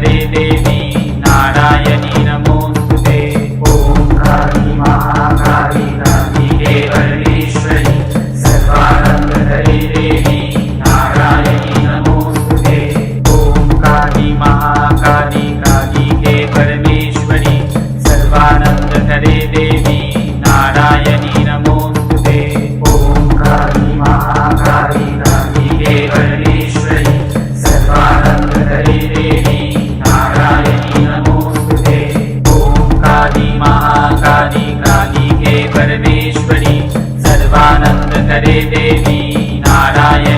करे देवी नारायणी नमोस्तुते। ओम काली महाकाली कालिके परमेश्वरी सर्वानंद करे देवी नारायणी नमोस्तुते। ओम काली महाकाली कालिके परमेश्वरी सर्वानंद करे देवी नारायणी नमोस्तुते। ओम काली महाकाली कालिके परमेश्वरी सर्वानंद करे देवी नारायणी नमोस्तुते। ओम काली महाकाली कालिके परमेश्वरी सर्वानंद करे देवी नारायणी